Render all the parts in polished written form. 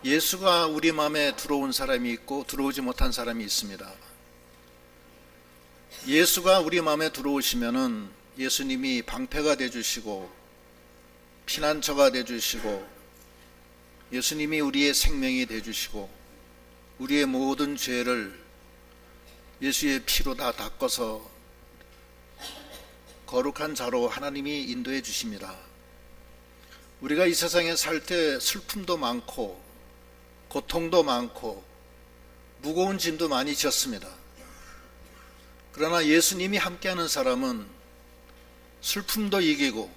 예수가 우리 마음에 들어온 사람이 있고 들어오지 못한 사람이 있습니다. 예수가 우리 마음에 들어오시면은 예수님이 방패가 되어주시고 피난처가 되어주시고 예수님이 우리의 생명이 되어주시고 우리의 모든 죄를 예수의 피로 다 닦아서 거룩한 자로 하나님이 인도해 주십니다. 우리가 이 세상에 살 때 슬픔도 많고 고통도 많고 무거운 짐도 많이 졌습니다. 그러나 예수님이 함께하는 사람은 슬픔도 이기고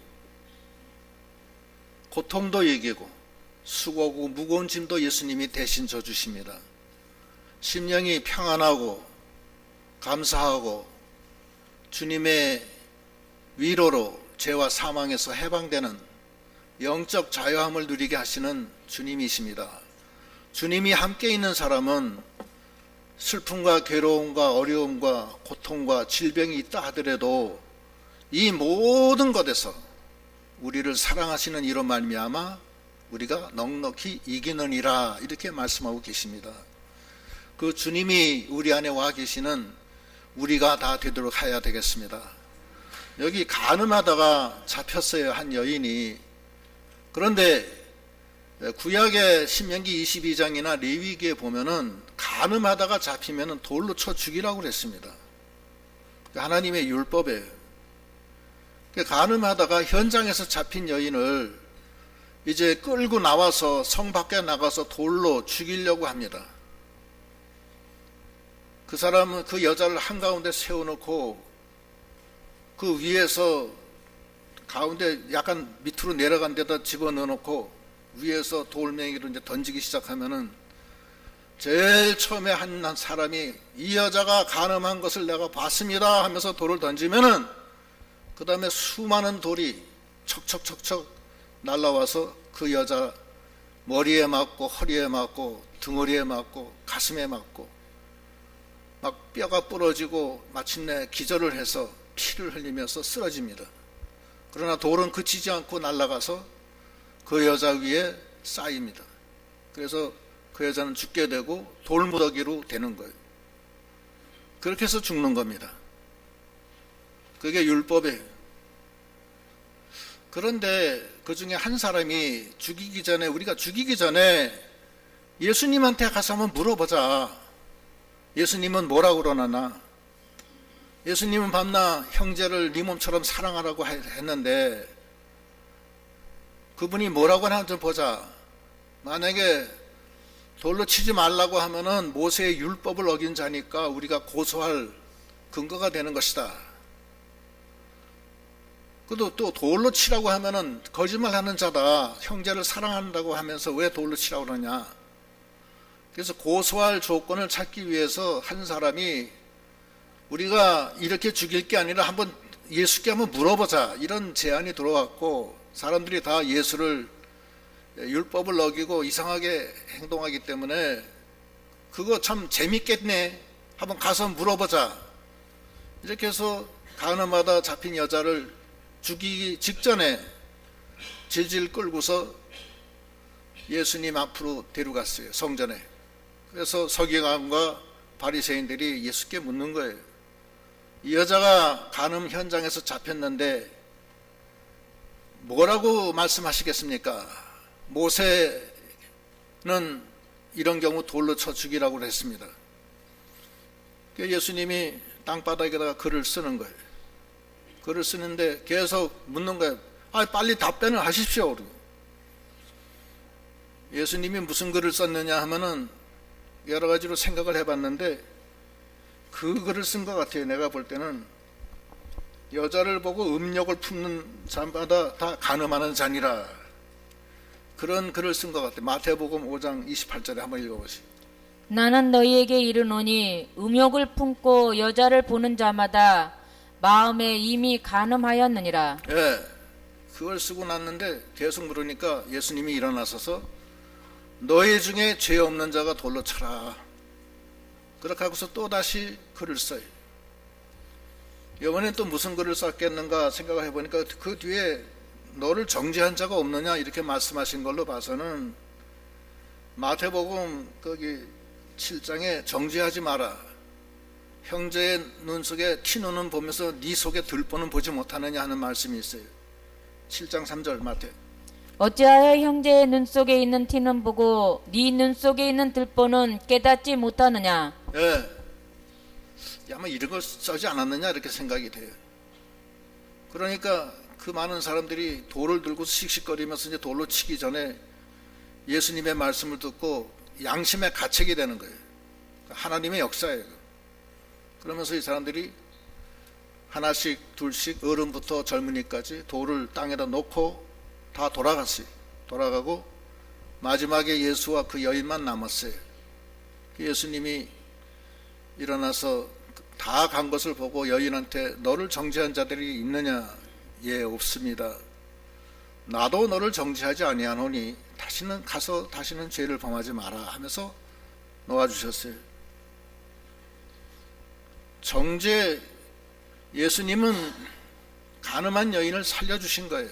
고통도 이기고 수고하고 무거운 짐도 예수님이 대신 져주십니다. 심령이 평안하고 감사하고 주님의 위로로 죄와 사망에서 해방되는 영적 자유함을 누리게 하시는 주님이십니다. 주님이 함께 있는 사람은 슬픔과 괴로움과 어려움과 고통과 질병이 있다 하더라도 이 모든 것에서 우리를 사랑하시는 이로 말미암아 우리가 넉넉히 이기느니라 이렇게 말씀하고 계십니다. 그 주님이 우리 안에 와 계시는 우리가 다 되도록 해야 되겠습니다. 여기 간음하다가 잡혔어요, 한 여인이. 그런데 구약의 신명기 22장이나 레위기에 보면은 간음하다가 잡히면은 돌로 쳐 죽이라고 그랬습니다. 하나님의 율법이에요. 간음하다가 현장에서 잡힌 여인을 이제 끌고 나와서 성 밖에 나가서 돌로 죽이려고 합니다. 그 사람은 그 여자를 한가운데 세워놓고 그 위에서 가운데 약간 밑으로 내려간 데다 집어넣어놓고 위에서 돌멩이로 이제 던지기 시작하면은 제일 처음에 한 사람이 이 여자가 간음한 것을 내가 봤습니다 하면서 돌을 던지면은 그 다음에 수많은 돌이 척척척척 날라와서 그 여자 머리에 맞고 허리에 맞고 등허리에 맞고 가슴에 맞고 막 뼈가 부러지고 마침내 기절을 해서 피를 흘리면서 쓰러집니다. 그러나 돌은 그치지 않고 날아가서 그 여자 위에 쌓입니다. 그래서 그 여자는 죽게 되고 돌무더기로 되는 거예요. 그렇게 해서 죽는 겁니다. 그게 율법이에요. 그런데 그 중에 한 사람이 죽이기 전에, 우리가 죽이기 전에 예수님한테 가서 한번 물어보자. 예수님은 뭐라고 그러나? 예수님은 밤낮 형제를 네 몸처럼 사랑하라고 했는데 그분이 뭐라고 하는지 좀 보자. 만약에 돌로 치지 말라고 하면은 모세의 율법을 어긴 자니까 우리가 고소할 근거가 되는 것이다. 그래도 또 돌로 치라고 하면은 거짓말하는 자다. 형제를 사랑한다고 하면서 왜 돌로 치라고 그러냐. 그래서 고소할 조건을 찾기 위해서 한 사람이 우리가 이렇게 죽일 게 아니라 한번 예수께 한번 물어보자. 이런 제안이 들어왔고 사람들이 다 예수를 율법을 어기고 이상하게 행동하기 때문에 그거 참 재밌겠네. 한번 가서 물어보자. 이렇게 해서 간음하다 잡힌 여자를 죽이기 직전에 질질 끌고서 예수님 앞으로 데려갔어요. 성전에. 그래서 서기관과 바리새인들이 예수께 묻는 거예요. 이 여자가 간음 현장에서 잡혔는데 뭐라고 말씀하시겠습니까? 모세는 이런 경우 돌로 쳐 죽이라고 했습니다. 예수님이 땅바닥에다가 글을 쓰는 거예요. 글을 쓰는데 계속 묻는 거예요. 빨리 답변을 하십시오. 예수님이 무슨 글을 썼느냐 하면은 여러 가지로 생각을 해봤는데 그 글을 쓴 것 같아요. 내가 볼 때는 여자를 보고 음욕을 품는 자마다 다 간음하는 자니라. 그런 글을 쓴 것 같아요. 마태복음 5장 28절에 한번 읽어보시죠. 나는 너희에게 이르노니 음욕을 품고 여자를 보는 자마다 마음에 이미 간음하였느니라. 예, 그걸 쓰고 났는데 계속 물으니까 예수님이 일어나서서 너희 중에 죄 없는 자가 돌로 쳐라. 그렇게 하고서 또다시 글을 써요. 이번엔 또 무슨 글을 썼겠는가 생각을 해보니까 그 뒤에 너를 정죄한 자가 없느냐 이렇게 말씀하신 걸로 봐서는 마태복음 거기 7장에 정죄하지 마라. 형제의 눈 속에 티눈은 보면서 네 속에 들보는 보지 못하느냐 하는 말씀이 있어요. 7장 3절 마태. 어찌하여 형제의 눈 속에 있는 티는 보고 네 눈 속에 있는 들보는 깨닫지 못하느냐. 예. 아마 이런 걸 써지 않았느냐 이렇게 생각이 돼요. 그러니까 그 많은 사람들이 돌을 들고 씩씩거리면서 이제 돌로 치기 전에 예수님의 말씀을 듣고 양심의 가책이 되는 거예요. 하나님의 역사예요. 그러면서 이 사람들이 하나씩 둘씩 어른부터 젊은이까지 돌을 땅에다 놓고 다 돌아갔어요. 돌아가고 마지막에 예수와 그 여인만 남았어요. 예수님이 일어나서 다 간 것을 보고 여인한테 너를 정죄한 자들이 있느냐? 예, 없습니다. 나도 너를 정죄하지 아니하노니 다시는 가서 다시는 죄를 범하지 마라 하면서 놓아주셨어요. 정죄, 예수님은 가늠한 여인을 살려주신 거예요.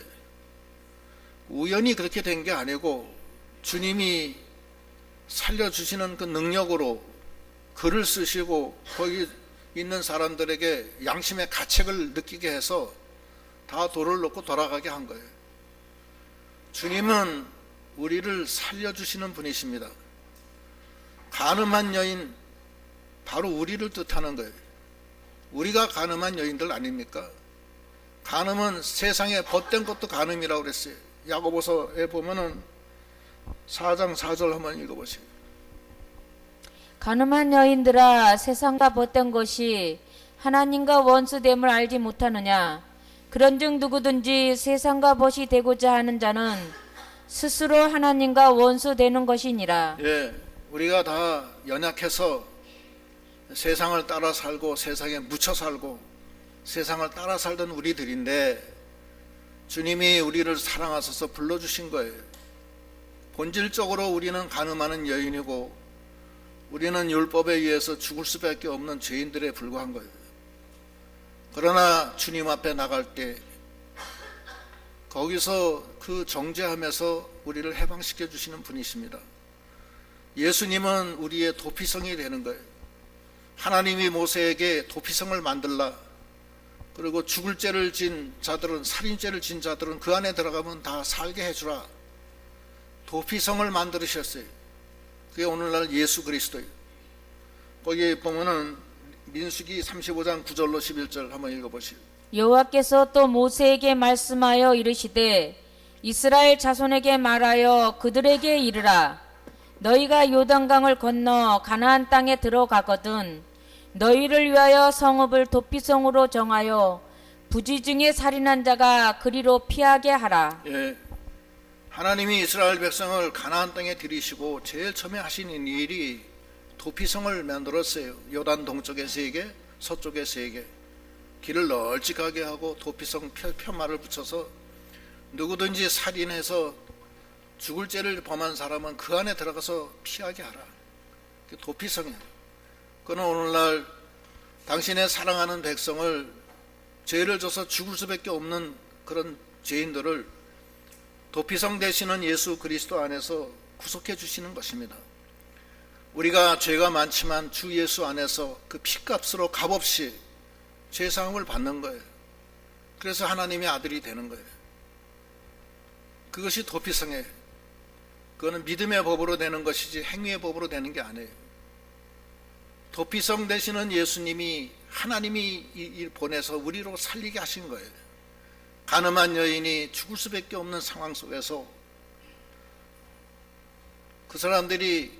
우연히 그렇게 된 게 아니고 주님이 살려주시는 그 능력으로 글을 쓰시고 거기 있는 사람들에게 양심의 가책을 느끼게 해서 다 돌을 놓고 돌아가게 한 거예요. 주님은 우리를 살려주시는 분이십니다. 가늠한 여인, 바로 우리를 뜻하는 거예요. 우리가 가늠한 여인들 아닙니까? 가늠은 세상에 벗된 것도 가늠이라고 그랬어요. 야고보서에 보면은 4장 4절 한번 읽어보세요. 가늠한 여인들아, 세상과 벗된 것이 하나님과 원수됨을 알지 못하느냐. 그런즉 누구든지 세상과 벗이 되고자 하는 자는 스스로 하나님과 원수되는 것이니라. 예, 우리가 다 연약해서 세상을 따라 살고 세상에 묻혀 살고 세상을 따라 살던 우리들인데 주님이 우리를 사랑하셔서 불러주신 거예요. 본질적으로 우리는 가늠하는 여인이고 우리는 율법에 의해서 죽을 수밖에 없는 죄인들에 불과한 거예요. 그러나 주님 앞에 나갈 때 거기서 그 정죄함에서 우리를 해방시켜 주시는 분이십니다. 예수님은 우리의 도피성이 되는 거예요. 하나님이 모세에게 도피성을 만들라. 그리고 죽을 죄를 진 자들은, 살인죄를 진 자들은 그 안에 들어가면 다 살게 해주라. 도피성을 만들으셨어요. 그게 오늘날 예수 그리스도예요. 거기 보면은 민수기 35장 9절로 11절 한번 읽어보시오. 여호와께서 또 모세에게 말씀하여 이르시되 이스라엘 자손에게 말하여 그들에게 이르라. 너희가 요단강을 건너 가나안 땅에 들어가거든 너희를 위하여 성읍을 도피성으로 정하여 부지 중에 살인한 자가 그리로 피하게 하라. 예, 하나님이 이스라엘 백성을 가나안 땅에 들이시고 제일 처음에 하시는 일이 도피성을 만들었어요. 요단 동쪽에 3개, 서쪽에 3개. 길을 널찍하게 하고 도피성 편말을 붙여서 누구든지 살인해서 죽을 죄를 범한 사람은 그 안에 들어가서 피하게 하라. 도피성이에요. 그는 오늘날 당신의 사랑하는 백성을 죄를 져서 죽을 수밖에 없는 그런 죄인들을 도피성 되시는 예수 그리스도 안에서 구속해 주시는 것입니다. 우리가 죄가 많지만 주 예수 안에서 그 피값으로 값없이 죄사함을 받는 거예요. 그래서 하나님의 아들이 되는 거예요. 그것이 도피성이에요. 그거는 믿음의 법으로 되는 것이지 행위의 법으로 되는 게 아니에요. 도피성 되시는 예수님이 하나님이 보내서 우리로 살리게 하신 거예요. 가늠한 여인이 죽을 수밖에 없는 상황 속에서 그 사람들이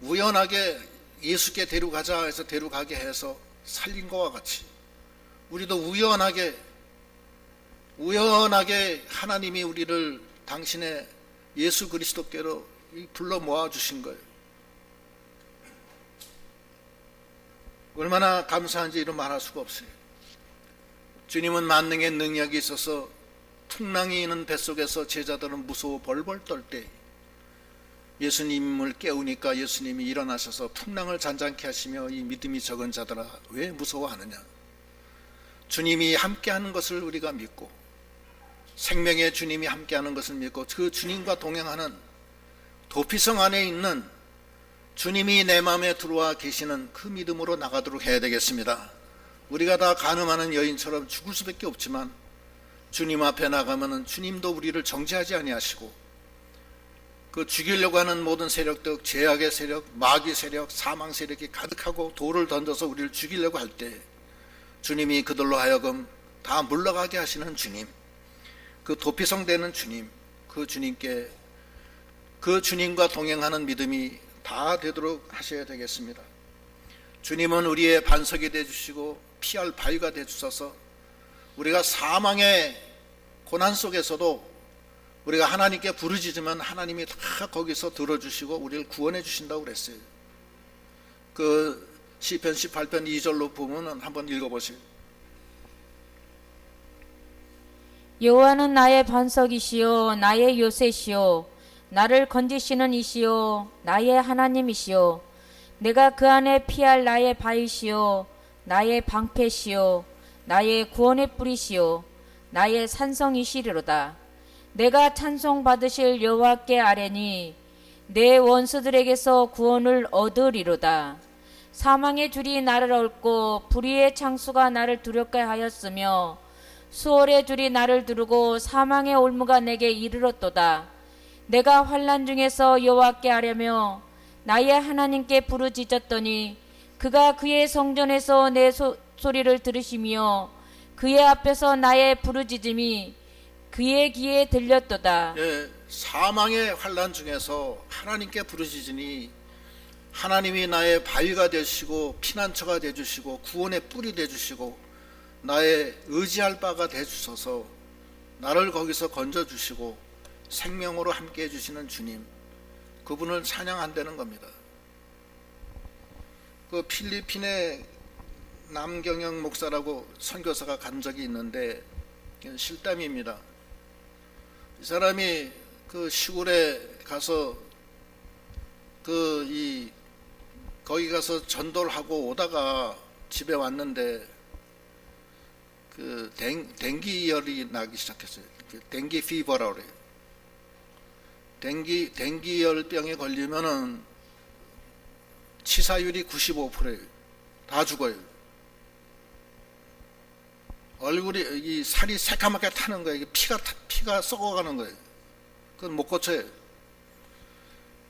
우연하게 예수께 데려가자 해서 데려가게 해서 살린 것과 같이 우리도 우연하게 하나님이 우리를 당신의 예수 그리스도께로 불러 모아 주신 거예요. 얼마나 감사한지 이런 말할 수가 없어요. 주님은 만능의 능력이 있어서 풍랑이 있는 뱃속에서 제자들은 무서워 벌벌 떨 때 예수님을 깨우니까 예수님이 일어나셔서 풍랑을 잔잔케 하시며 이 믿음이 적은 자들아 왜 무서워하느냐. 주님이 함께하는 것을 우리가 믿고 생명의 주님이 함께하는 것을 믿고 그 주님과 동행하는 도피성 안에 있는 주님이 내 마음에 들어와 계시는 그 믿음으로 나가도록 해야 되겠습니다. 우리가 다 간음하는 여인처럼 죽을 수밖에 없지만 주님 앞에 나가면은 주님도 우리를 정죄하지 아니하시고 그 죽이려고 하는 모든 세력들, 죄악의 세력, 마귀 세력, 사망 세력이 가득하고 돌을 던져서 우리를 죽이려고 할 때 주님이 그들로 하여금 다 물러가게 하시는 주님, 그 도피성 되는 주님, 그 주님께, 그 주님과 동행하는 믿음이 다 되도록 하셔야 되겠습니다. 주님은 우리의 반석이 되어주시고 피할 바위가 되어주셔서 우리가 사망의 고난 속에서도 우리가 하나님께 부르짖으면 하나님이 다 거기서 들어주시고 우리를 구원해 주신다고 그랬어요. 그 시편 18편 2절로 보면은 한번 읽어보세요. 여호와는 나의 반석이시요 나의 요새시요 나를 건지시는 이시요 나의 하나님이시요 내가 그 안에 피할 나의 바위시요 나의 방패시요 나의 구원의 뿌리시요 나의 산성이시리로다. 내가 찬송받으실 여호와께 아뢰니 내 원수들에게서 구원을 얻으리로다. 사망의 줄이 나를 얽고 불의의 창수가 나를 두렵게 하였으며 수월의 줄이 나를 두르고 사망의 올무가 내게 이르렀도다. 내가 환난 중에서 여호와께 아뢰며 나의 하나님께 부르짖었더니 그가 그의 성전에서 내 소리를 들으시며 그의 앞에서 나의 부르짖음이 그의 귀에 들렸도다. 예, 사망의 환난 중에서 하나님께 부르짖으니 하나님이 나의 바위가 되시고 피난처가 되주시고 구원의 뿔이 되주시고 나의 의지할 바가 되주셔서 나를 거기서 건져주시고 생명으로 함께 해주시는 주님, 그분을 찬양한다는 겁니다. 그 필리핀의 남경영 목사라고 선교사가 간 적이 있는데 실담입니다. 이 사람이 그 시골에 가서 거기 가서 전도를 하고 오다가 집에 왔는데 그 댕기열이 나기 시작했어요. 댕기 피버라고 그래요. 댕기열병에 걸리면은 치사율이 95%예요. 다 죽어요. 얼굴이 이 살이 새까맣게 타는 거예요. 피가 썩어가는 거예요. 그건 못 고쳐요.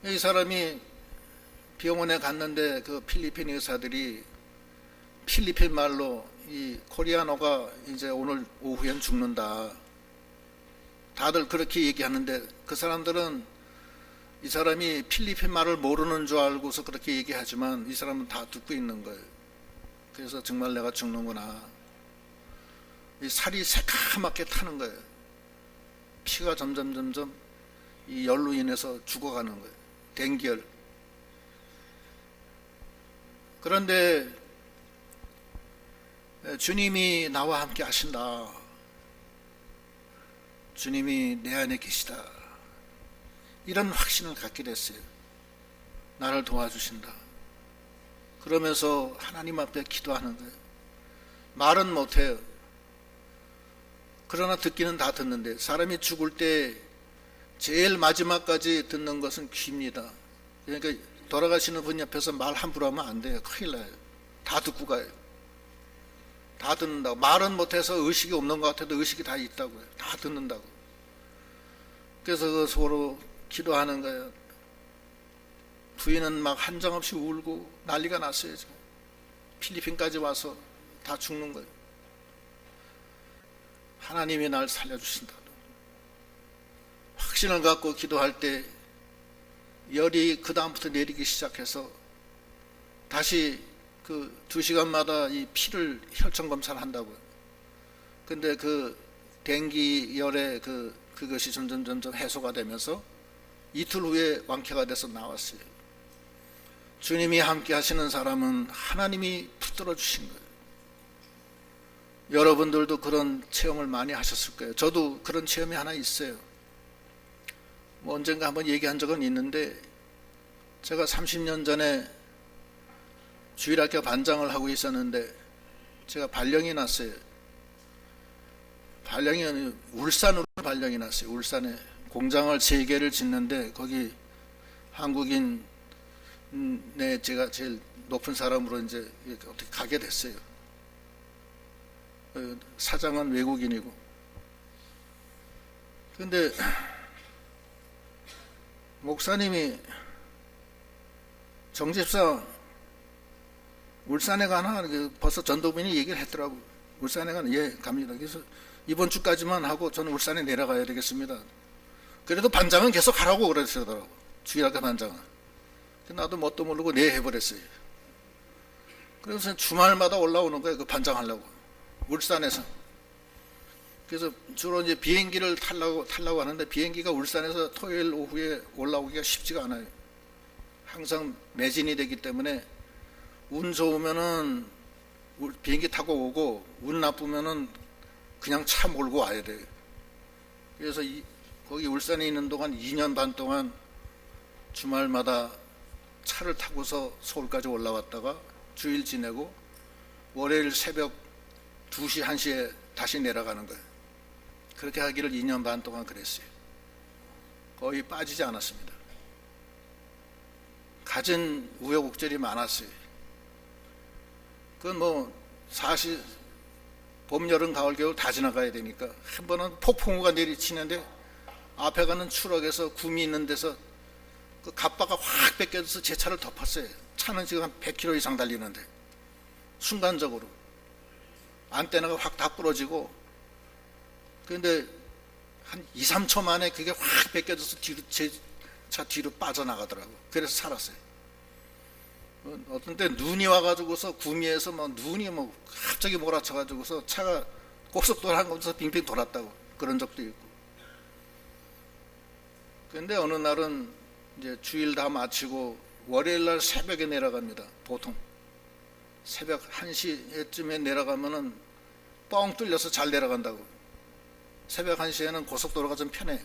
이 사람이 병원에 갔는데 그 필리핀 의사들이 필리핀 말로 이 코리아노가 이제 오늘 오후엔 죽는다. 다들 그렇게 얘기하는데 그 사람들은 이 사람이 필리핀 말을 모르는 줄 알고서 그렇게 얘기하지만 이 사람은 다 듣고 있는 거예요. 그래서 정말 내가 죽는구나. 이 살이 새까맣게 타는 거예요. 피가 점점 이 열로 인해서 죽어가는 거예요. 댕기열. 그런데 주님이 나와 함께 하신다. 주님이 내 안에 계시다. 이런 확신을 갖게 됐어요. 나를 도와주신다. 그러면서 하나님 앞에 기도하는 거예요. 말은 못해요. 그러나 듣기는 다 듣는데 사람이 죽을 때 제일 마지막까지 듣는 것은 귀입니다. 그러니까 돌아가시는 분 옆에서 말 함부로 하면 안 돼요. 큰일 나요. 다 듣고 가요. 다 듣는다고. 말은 못해서 의식이 없는 것 같아도 의식이 다 있다고요. 다 듣는다고. 그래서 그 서로 기도하는 거예요. 부인은 막 한정없이 울고 난리가 났어요. 지금. 필리핀까지 와서 다 죽는 거예요. 하나님이 날 살려주신다. 확신을 갖고 기도할 때 열이 그 다음부터 내리기 시작해서 다시 그 2시간마다 이 피를 혈청 검사를 한다고요. 근데 그 댕기열에 그것이 점점 해소가 되면서 이틀 후에 완쾌가 돼서 나왔어요. 주님이 함께 하시는 사람은 하나님이 붙들어 주신 거예요. 여러분들도 그런 체험을 많이 하셨을 거예요. 저도 그런 체험이 하나 있어요. 뭐 언젠가 한번 얘기한 적은 있는데 제가 30년 전에 주일학교 반장을 하고 있었는데 제가 발령이 났어요. 발령이 울산으로 발령이 났어요. 울산에 공장을 3개를 짓는데 거기 한국인 내 제가 제일 높은 사람으로 이제 어떻게 가게 됐어요. 사장은 외국인이고. 근데 목사님이 정집사 울산에 가나? 벌써 전도빈이 얘기를 했더라고. 울산에 가나? 예, 갑니다. 그래서 이번 주까지만 하고 저는 울산에 내려가야 되겠습니다. 그래도 반장은 계속 하라고 그러시더라고. 주일학교 반장은. 나도 뭣도 모르고 네 해버렸어요. 그래서 주말마다 올라오는 거예요. 그 반장하려고. 울산에서. 그래서 주로 이제 비행기를 타려고 하는데 비행기가 울산에서 토요일 오후에 올라오기가 쉽지가 않아요. 항상 매진이 되기 때문에 운 좋으면은 비행기 타고 오고 운 나쁘면은 그냥 차 몰고 와야 돼요. 그래서 거기 울산에 있는 동안 2년 반 동안 주말마다 차를 타고서 서울까지 올라왔다가 주일 지내고 월요일 새벽 2시, 1시에 다시 내려가는 거예요. 그렇게 하기를 2년 반 동안 그랬어요. 거의 빠지지 않았습니다. 갖은 우여곡절이 많았어요. 그건 뭐 사실 봄, 여름, 가을, 겨울 다 지나가야 되니까 한 번은 폭풍우가 내리치는데 앞에 가는 추락에서 구미 있는 데서 그 갑바가 확 뺏겨져서 제 차를 덮었어요. 차는 지금 한 100km 이상 달리는데 순간적으로 안테나가 확 다 부러지고 그런데 한 2, 3초 만에 그게 확 뺏겨져서 뒤로 제 차 뒤로 빠져나가더라고. 그래서 살았어요. 어떤 때 눈이 와가지고서 구미에서 막 눈이 뭐 갑자기 몰아쳐가지고서 차가 고속도로 한 곳에서 빙빙 돌았다고 그런 적도 있고. 그런데 어느 날은 이제 주일 다 마치고 월요일 날 새벽에 내려갑니다. 보통 새벽 1시쯤에 내려가면은 뻥 뚫려서 잘 내려간다고. 새벽 1시에는 고속도로가 좀 편해.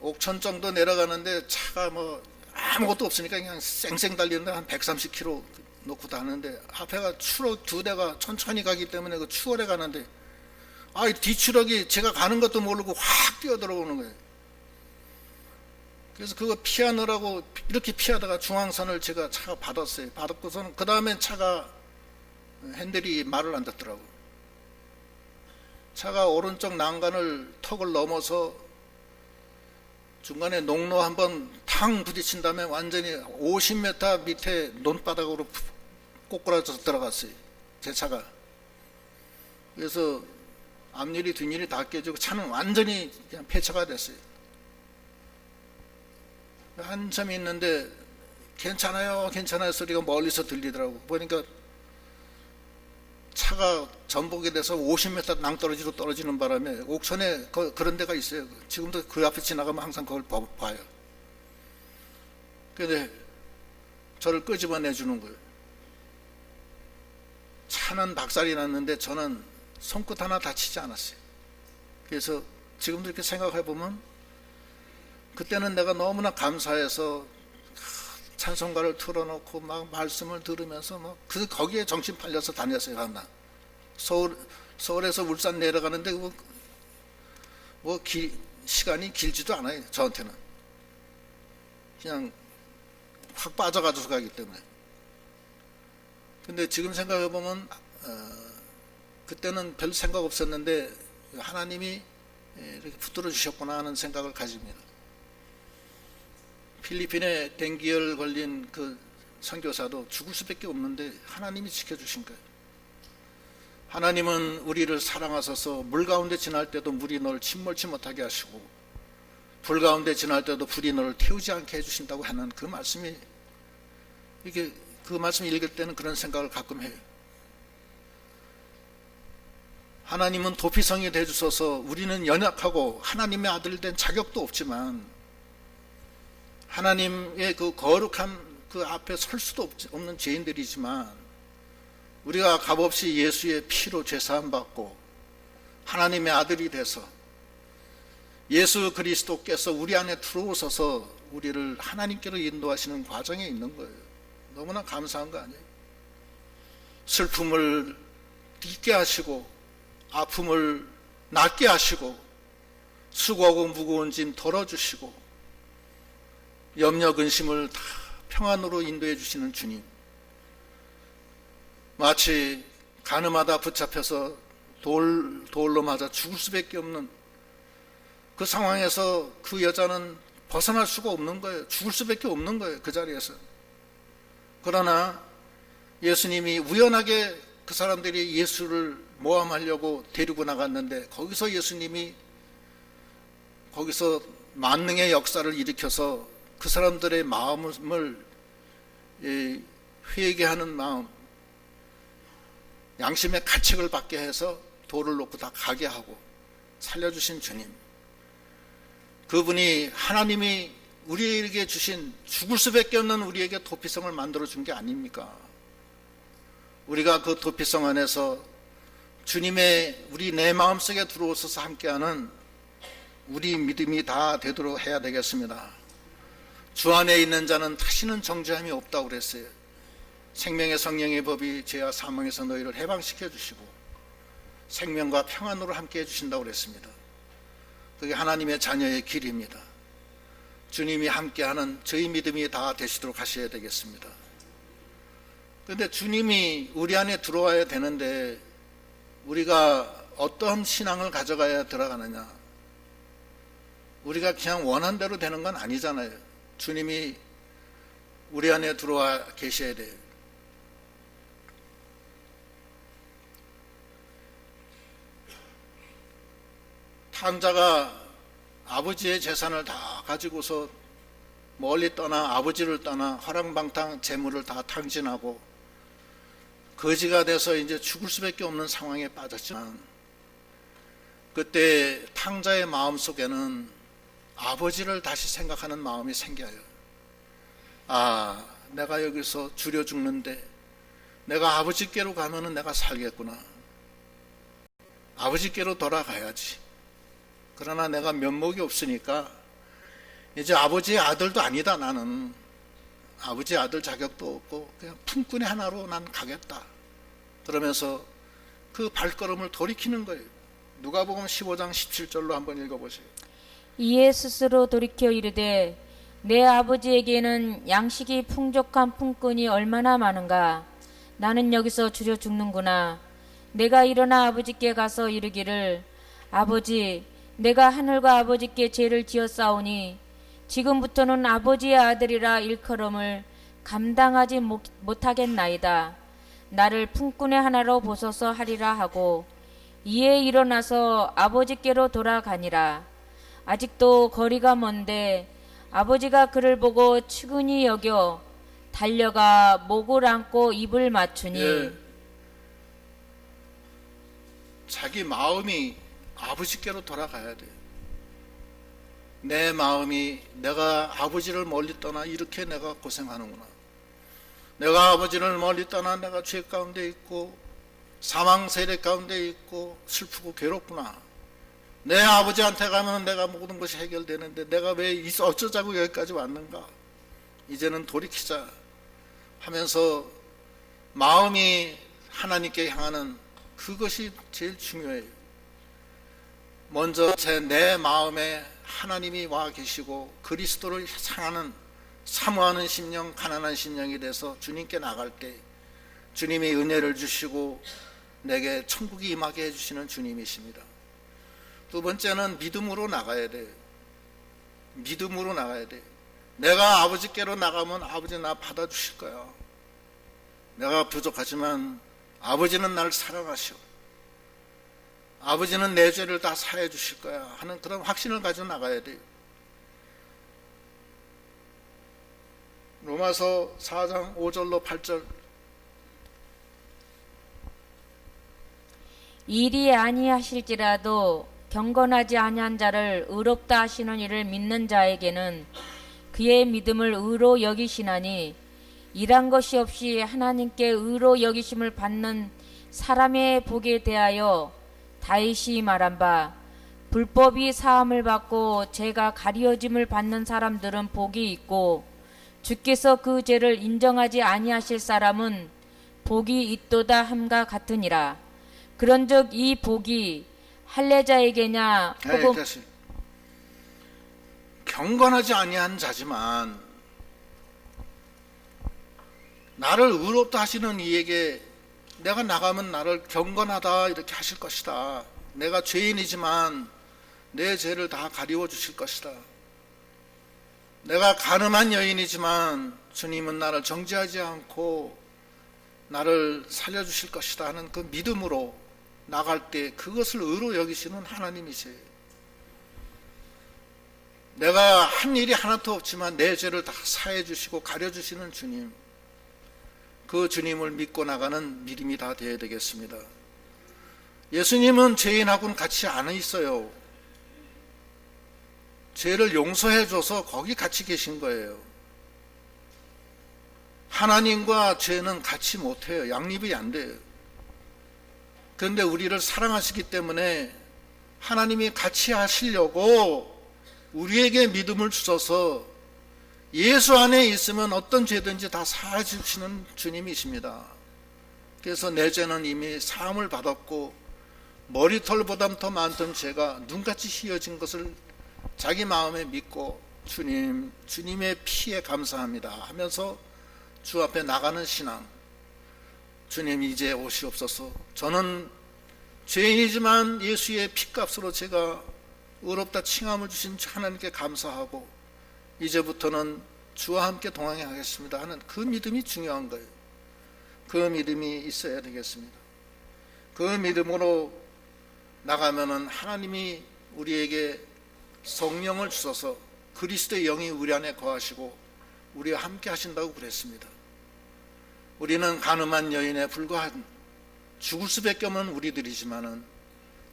옥천 정도 내려가는데 차가 뭐 아무것도 없으니까 그냥 쌩쌩 달리는데 한 130km 놓고 다는데 앞에가 추락 2대가 천천히 가기 때문에 그 추월해 가는데 뒷추락이 제가 가는 것도 모르고 확 뛰어들어오는 거예요. 그래서 그거 피하느라고 이렇게 피하다가 중앙선을 제가 차가 받았어요. 받았고서는 그 다음엔 차가 핸들이 말을 안 듣더라고. 차가 오른쪽 난간을 턱을 넘어서 중간에 농로 한번 탕 부딪힌 다음에 완전히 50m 밑에 논바닥으로 꼬꾸라져서 들어갔어요. 제 차가. 그래서 앞일이 뒷일이 다 깨지고 차는 완전히 그냥 폐차가 됐어요. 한참 있는데 괜찮아요 괜찮아요 소리가 멀리서 들리더라고. 보니까 차가 전복이 돼서 50m 낭떠러지로 떨어지는 바람에 옥천에 그런 데가 있어요. 지금도 그 앞에 지나가면 항상 그걸 봐요. 그런데 저를 끄집어내 주는 거예요. 차는 박살이 났는데 저는 손끝 하나 다치지 않았어요. 그래서 지금도 이렇게 생각해 보면 그때는 내가 너무나 감사해서 찬송가를 틀어놓고 막 말씀을 들으면서 막 거기에 정신 팔려서 다녔어요. 한나 서울에서 울산 내려가는데 시간이 길지도 않아요. 저한테는 그냥 확 빠져가지고 가기 때문에. 근데 지금 생각해 보면 그때는 별 생각 없었는데 하나님이 이렇게 붙들어 주셨구나 하는 생각을 가집니다. 필리핀에 댕기열 걸린 그 선교사도 죽을 수밖에 없는데 하나님이 지켜주신 거예요. 하나님은 우리를 사랑하셔서 물 가운데 지날 때도 물이 너를 침몰치 못하게 하시고 불 가운데 지날 때도 불이 너를 태우지 않게 해주신다고 하는 그 말씀이 이게 그 말씀 읽을 때는 그런 생각을 가끔 해요. 하나님은 도피성이 되주셔서 우리는 연약하고 하나님의 아들 된 자격도 없지만 하나님의 그 거룩한 그 앞에 설 수도 없는 죄인들이지만 우리가 값없이 예수의 피로 죄사함 받고 하나님의 아들이 돼서 예수 그리스도께서 우리 안에 들어오셔서 우리를 하나님께로 인도하시는 과정에 있는 거예요. 너무나 감사한 거 아니에요? 슬픔을 잊게 하시고 아픔을 낫게 하시고 수고하고 무거운 짐 덜어주시고 염려 근심을 다 평안으로 인도해 주시는 주님, 마치 가늠하다 붙잡혀서 돌로 맞아 죽을 수밖에 없는 그 상황에서 그 여자는 벗어날 수가 없는 거예요. 죽을 수밖에 없는 거예요. 그 자리에서. 그러나 예수님이 우연하게 그 사람들이 예수를 모함하려고 데리고 나갔는데 거기서 예수님이 거기서 만능의 역사를 일으켜서 그 사람들의 마음을 회개하는 마음, 양심의 가책을 받게 해서 돌을 놓고 다 가게 하고 살려주신 주님, 그분이 하나님이 우리에게 주신 죽을 수밖에 없는 우리에게 도피성을 만들어준 게 아닙니까? 우리가 그 도피성 안에서 주님의 우리 내 마음속에 들어오셔서 함께하는 우리 믿음이 다 되도록 해야 되겠습니다. 주 안에 있는 자는 다시는 정죄함이 없다고 그랬어요. 생명의 성령의 법이 죄와 사망에서 너희를 해방시켜 주시고 생명과 평안으로 함께 해주신다고 그랬습니다. 그게 하나님의 자녀의 길입니다. 주님이 함께하는 저희 믿음이 다 되시도록 하셔야 되겠습니다. 그런데 주님이 우리 안에 들어와야 되는데 우리가 어떤 신앙을 가져가야 들어가느냐? 우리가 그냥 원한 대로 되는 건 아니잖아요. 주님이 우리 안에 들어와 계셔야 돼요. 탕자가 아버지의 재산을 다 가지고서 멀리 떠나 아버지를 떠나 화랑방탕 재물을 다 탕진하고 거지가 돼서 이제 죽을 수밖에 없는 상황에 빠졌지만 그때 탕자의 마음 속에는 아버지를 다시 생각하는 마음이 생겨요. 아, 내가 여기서 줄여 죽는데 내가 아버지께로 가면은 내가 살겠구나. 아버지께로 돌아가야지. 그러나 내가 면목이 없으니까 이제 아버지의 아들도 아니다. 나는 아버지의 아들 자격도 없고 그냥 품꾼의 하나로 난 가겠다. 그러면서 그 발걸음을 돌이키는 거예요. 누가복음 15장 17절로 한번 읽어보세요. 이에 스스로 돌이켜 이르되 내 아버지에게는 양식이 풍족한 품꾼이 얼마나 많은가. 나는 여기서 줄여 죽는구나. 내가 일어나 아버지께 가서 이르기를 아버지, 내가 하늘과 아버지께 죄를 지었사오니 지금부터는 아버지의 아들이라 일컬음을 감당하지 못하겠나이다. 나를 품꾼의 하나로 보소서 하리라 하고 이에 일어나서 아버지께로 돌아가니라. 아직도 거리가 먼데 아버지가 그를 보고 측은히 여겨 달려가 목을 안고 입을 맞추니 예. 자기 마음이 아버지께로 돌아가야 돼요. 내 마음이 내가 아버지를 멀리 떠나 이렇게 내가 고생하는구나. 내가 아버지를 멀리 떠나 내가 죄 가운데 있고 사망 세례 가운데 있고 슬프고 괴롭구나. 내 아버지한테 가면 내가 모든 것이 해결되는데 내가 왜 어쩌자고 여기까지 왔는가. 이제는 돌이키자 하면서 마음이 하나님께 향하는 그것이 제일 중요해요. 먼저 내 마음에 하나님이 와 계시고 그리스도를 향하는 사모하는 심령, 가난한 심령이 돼서 주님께 나갈 때 주님이 은혜를 주시고 내게 천국이 임하게 해주시는 주님이십니다. 두 번째는 믿음으로 나가야 돼요. 믿음으로 나가야 돼요. 내가 아버지께로 나가면 아버지 나 받아주실 거야. 내가 부족하지만 아버지는 나를 사랑하시오. 아버지는 내 죄를 다 사해 주실 거야 하는 그런 확신을 가지고 나가야 돼요. 로마서 4장 5절로 8절. 일이 아니하실지라도 경건하지 아니한 자를 의롭다 하시는 이를 믿는 자에게는 그의 믿음을 의로 여기시나니 일한 것이 없이 하나님께 의로 여기심을 받는 사람의 복에 대하여 다윗이 말한 바 불법이 사함을 받고 죄가 가리워짐을 받는 사람들은 복이 있고 주께서 그 죄를 인정하지 아니하실 사람은 복이 있도다 함과 같으니라. 그런즉 이 복이 할례자에게냐 혹은 경건하지 아니한 자지만 나를 의롭다 하시는 이에게 내가 나가면 나를 경건하다 이렇게 하실 것이다. 내가 죄인이지만 내 죄를 다 가리워 주실 것이다. 내가 가늠한 여인이지만 주님은 나를 정죄하지 않고 나를 살려주실 것이다 하는 그 믿음으로 나갈 때 그것을 의로 여기시는 하나님이세요. 내가 한 일이 하나도 없지만 내 죄를 다 사해 주시고 가려 주시는 주님, 그 주님을 믿고 나가는 믿음이 다 되어야 되겠습니다. 예수님은 죄인하고는 같이 안 있어요. 죄를 용서해 줘서 거기 같이 계신 거예요. 하나님과 죄는 같이 못해요. 양립이 안 돼요. 그런데 우리를 사랑하시기 때문에 하나님이 같이 하시려고 우리에게 믿음을 주셔서 예수 안에 있으면 어떤 죄든지 다 사해 주시는 주님이십니다. 그래서 내 죄는 이미 사함을 받았고 머리털보다 더 많던 죄가 눈같이 희어진 것을 자기 마음에 믿고 주님의 피에 감사합니다 하면서 주 앞에 나가는 신앙. 주님 이제 오시옵소서. 저는 죄인이지만 예수의 피값으로 제가 의롭다 칭함을 주신 하나님께 감사하고 이제부터는 주와 함께 동행하겠습니다 하는 그 믿음이 중요한 거예요. 그 믿음이 있어야 되겠습니다. 그 믿음으로 나가면은 하나님이 우리에게 성령을 주셔서 그리스도의 영이 우리 안에 거하시고 우리와 함께 하신다고 그랬습니다. 우리는 가늠한 여인에 불과한 죽을 수밖에 없는 우리들이지만은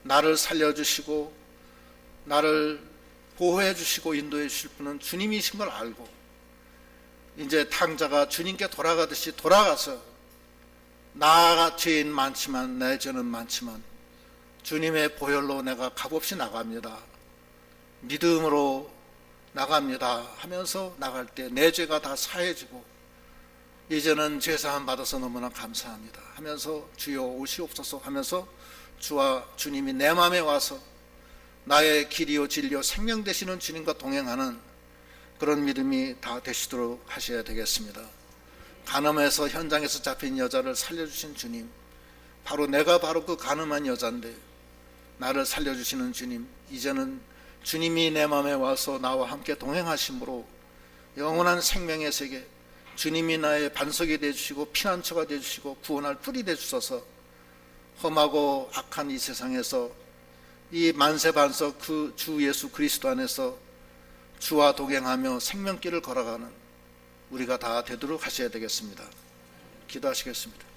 나를 살려주시고 나를 보호해 주시고 인도해 주실 분은 주님이신 걸 알고 이제 탕자가 주님께 돌아가듯이 돌아가서 나 죄인 많지만 내 죄는 많지만 주님의 보혈로 내가 값없이 나갑니다. 믿음으로 나갑니다 하면서 나갈 때 내 죄가 다 사해지고 이제는 죄사함 받아서 너무나 감사합니다 하면서 주여 오시옵소서 하면서 주와 주님이 내 마음에 와서 나의 길이요 진리요 생명 되시는 주님과 동행하는 그런 믿음이 다 되시도록 하셔야 되겠습니다. 간음해서 현장에서 잡힌 여자를 살려주신 주님, 바로 내가 바로 그 간음한 여자인데 나를 살려주시는 주님, 이제는 주님이 내 마음에 와서 나와 함께 동행하심으로 영원한 생명의 세계, 주님이 나의 반석이 되어주시고 피난처가 되어주시고 구원할 뿔이 되어주셔서 험하고 악한 이 세상에서 이 만세반석 그 주 예수 그리스도 안에서 주와 동행하며 생명길을 걸어가는 우리가 다 되도록 하셔야 되겠습니다. 기도하시겠습니다.